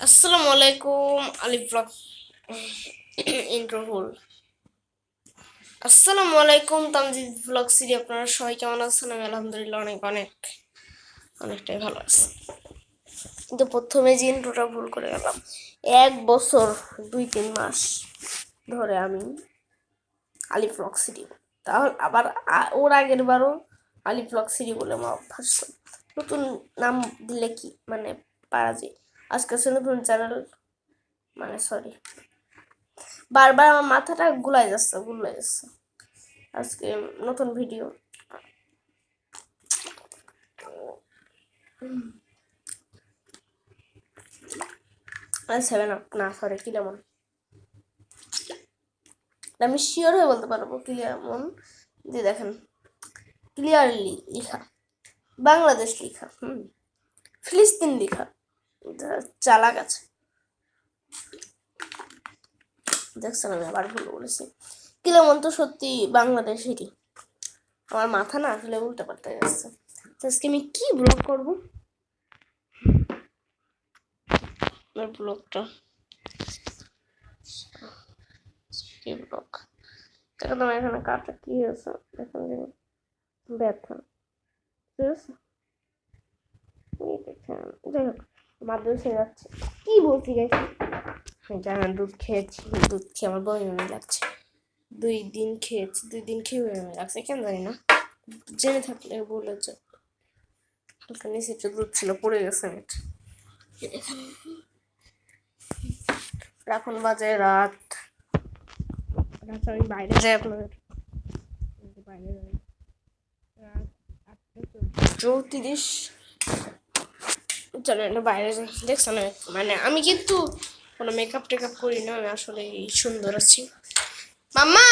আসসালামু আলাইকুম আলিফ blog intro ফুল। আসসালামু আলাইকুম তামজিদ ব্লগ সিরি। আপনারা সবাই কেমন আছেন? আমি আলহামদুলিল্লাহ অনেকটাই ভালো আছি। কিন্তু প্রথমে যে ইন্ট্রোটা ভুল করে গেলাম। 1 বছর 2-3 মাস ধরে আমি আলিফ ব্লগ সিরি, তাহলে আবার ওর আগের বারও আলিফ ব্লগ সিরি বলে মা ভাবছিলাম নতুন নাম দিলে কি মানে পারা যায়। আজকে আছে নতুন চ্যানেল, মানে সরি, বারবার আমার মাথাটা গুলাই যাচ্ছে। আজকে নতুন ভিডিও। সেভেন আপ না, সরি, কি লেমন। আমি শিওর হয়ে বলতে পারবো কি লেমন। যে দেখেন, ক্লিয়ারলি লেখা, বাংলাদেশ লেখা, ফিলিস্তিন লেখা, চালাক আছে। দেখছেন, আমি আবার ভুল বলেছি। কি লেমন তো সত্যি বাংলাদেশেরই। আমার মাথা না আসলে উল্টা পাল্টা যাচ্ছে। আজকে আমি কি ব্লগ করবো, ব্লগটা কি ব্লগ দেখো। তোমার এখানে কাটা কি হয়েছে এখন, ব্যথা, ঠিক আছে। যাই হোক, মাদুর সে যাচ্ছে। কি বলছি গাইস, জানা দুধ খেয়েছি, দুধ খেয়ে আমার বমি লাগছে। 2 দিন খেয়েছি, 2 দিন খেয়ে বমি লাগছে কেন জানি না। জেনে থাকলে বলে যে হালকা নিচে একটু দুধ ছিল, পড়ে গেছে নেট। এখন বাজে রাত, আমি বাইরে যাই আপনাদের বাইরে যাই। রাত 8:34। চলো না বাইরে যাই। দেখছো না, মানে আমি কিন্তু কোনো মেকআপ টেকআপ করি না, আমি আসলে সুন্দর আছি। মাম্মা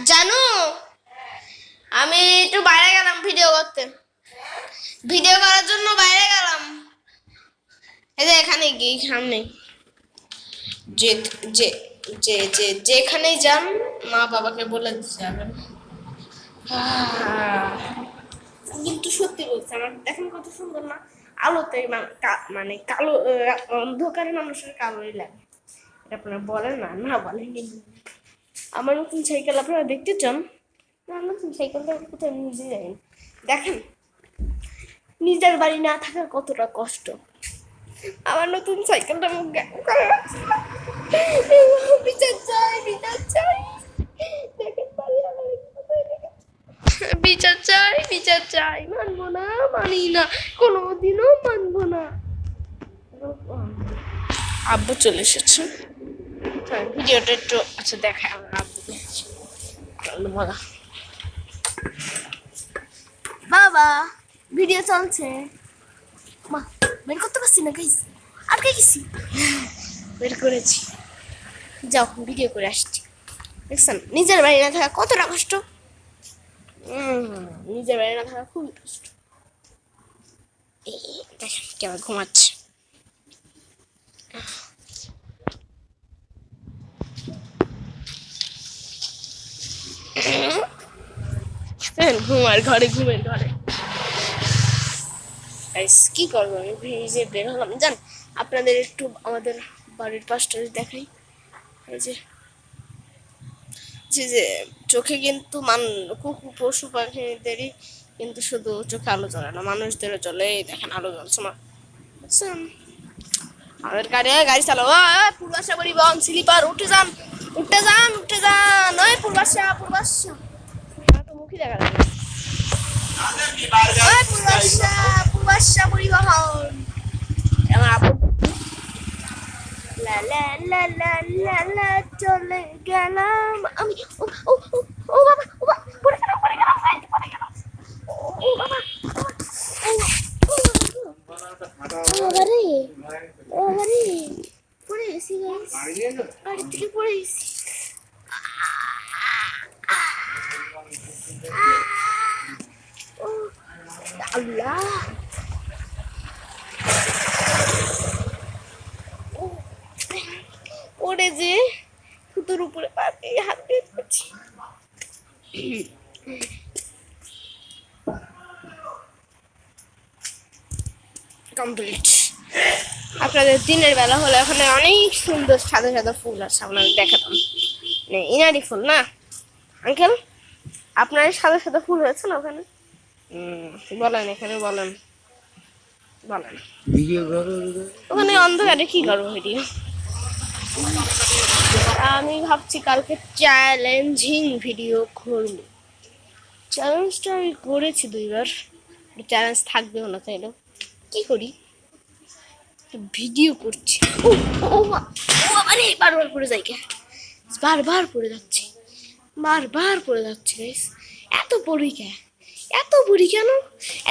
জানো, আমি একটু বাইরে গেলাম ভিডিও করতে, ভিডিও করার জন্য বাইরে গেলাম। এই যে এখানে গিয়ে সামনে যে যে যে যে যেখানেই যান মা বাবাকে বলে যাবেন। কিন্তু সত্যি বলছি, আমার দেখেন কত সুন্দর না, আলোতে মানে কালো, অন্ধকারে মানুষের কালোই লাগে। এটা আপনারা বলেন না, না বলেন। আমার নতুন সাইকেল আপনারা দেখতে চান? আমার নতুন সাইকেলটা কোথায় নিজে যাই দেখেন। নিজের বাড়ি না থাকার কতটা কষ্ট। আমার নতুন সাইকেলটা মুখ বিচার চাই, বিচার চাই। দেখেন বাড়ি আমার বিচার চাই, বিচার চাই। মানবো না, মানি না, কোনোদিনও মানবো না। আব্বু চলে এসেছে, ভিডিওটা একটু আচ্ছা দেখায় আমার আব্বুকে। মজা, বাবা ভিডিও চলছে। মা বের করতে পারছি না গাইস, আটকে গেছি। বের করেছি, যাও ভিডিও করে আসছি। দেখছেন নিজের বাড়ি না থাকা কতটা কষ্ট। নিজের বাড়ি না থাকা খুবই কষ্ট। দেখেন কেমন ঘুমাচ্ছে। ঘুমের ঘরে কি করবো, আমি ভিজে বের হলাম। জান, আপনাদের একটু আমাদের বাড়ির পাশটা দেখাই। এই যে যে যে চোখে কিন্তু পশু পাখিদেরই কিন্তু শুধু চোখে আলো জ্বলে না, মানুষদেরও জ্বলে। এই দেখেন আলো জ্বলছে না, বুঝছেন? আমাদের গাড়ি চালো, পূর্বাশা পরিবহন স্লিপার, উঠে যান, উঠে যান, উঠে যান। ওই পূর্বাশা তো মুখই দেখা যায় না। ওই পূর্বাশা পরিবহন। আমার আপু লা লা লা লা লা লা চলে গেলাম আমি। ও ও ও ও বাবা, ও বাবা, পড়ে গেলাম, ও বাবা, রে, পড়ে গেছি গাড়ি থেকে পড়ে গেছি। আল্লাহ, পড়ে যে ফুটোর উপরে পা দিয়ে হাত দিয়ে ধরছি। কমপ্লিট। আপনাদের দিনের বেলা হলে ওখানে অনেক সুন্দর সাদা সাদা ফুল আছে, আপনাদের দেখাতাম। মানে ইনারি ফুল না আঙ্কেল, আপনার সাদা সাদা ফুল হয়েছে না ওখানে? বলেন, এখানে বলেন, বলেন। ওখানে অন্ধকারে কি করবো ভিডিও? আমি ভাবছি কালকে চ্যালেঞ্জিং ভিডিও করব। চ্যালেঞ্জটা আমি করেছি 2বার, চ্যালেঞ্জ থাকবেও না তাইলে কি করি, ভিডিও করছি। ও ও আরে বারবার পড়ে যাই কে, বারবার পড়ে যাচ্ছি, বারবার পড়ে যাচ্ছি গাইস। এত পড়ি কে, এত পড়ি কেন,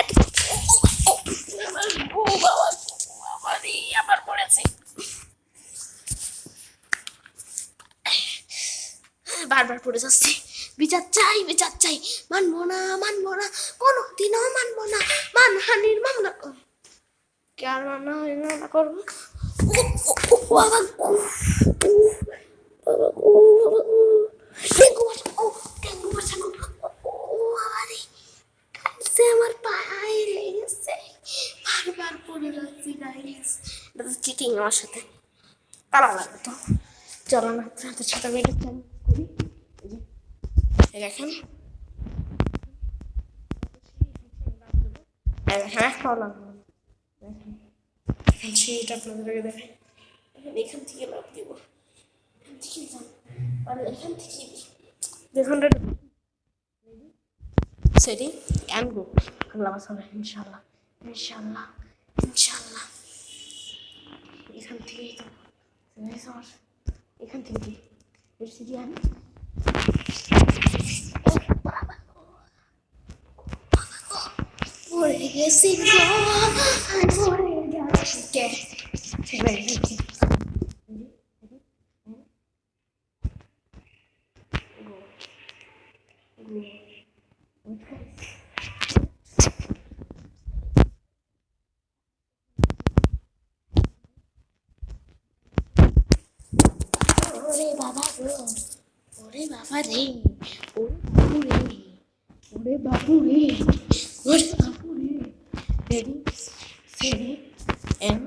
এত ও বাবা, আবার পড়েছি, বারবার পড়ে যাচ্ছি। বিচার চাই, বিচার চাই, মানবো না, মানবো না, কোনোদিনও মানবো না, মানহানির মামলা। কার মানা হয় না করবো বাবা, আমার পায়ে লেগেছে, বারবার পড়ে যাচ্ছি গাইস। এটা তো চিটিং আমার সাথে, তারা লাগে তো। চলো না আপনাদের সাথে আমি এটা করি, দেখেন। হ্যাঁ প্রবলেম, দেখেন সেটা আপনাদেরকে দেখাই। এখান থেকে লাভ দিব, এখান থেকে যান, আর এখান থেকে দেখুন সেটি অ্যান্ড গো। আল্লাহ বাসাবে ইনশাল্লাহ, ইনশাল্লাহ, ইনশাল্লাহ। এখান থেকেই তো আমার, এখান থেকে দিই সিটি আনি। পড়ে গেছি গো, পড়ে যাচ্ছি কে, ওরে বাবা গো, ওরে বাবা রে, ওরে বাবু রে, ওরে বাবু রে, রেডি সেডি এন্ড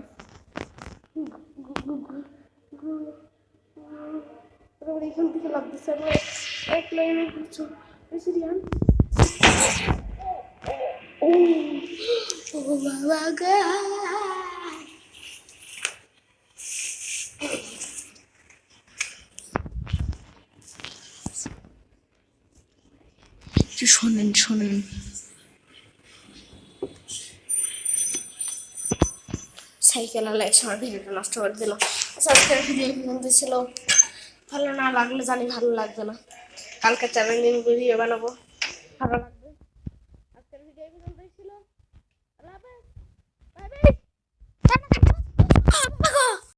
এখান থেকে লাভ দিচ্ছে এক লাইনে কিছু সিরিয়ান। ও ও বাবা গা, শোনেন শোনেন, সাইকেল আলা এসে আমার ভিডিওটা নষ্ট করে দিল। আজকের ভিডিও মধ্যে ছিল, ভালো না লাগলে জানি ভালো লাগবে না, কালকে চ্যালেঞ্জিং ভিডিও বানাবো, ভালো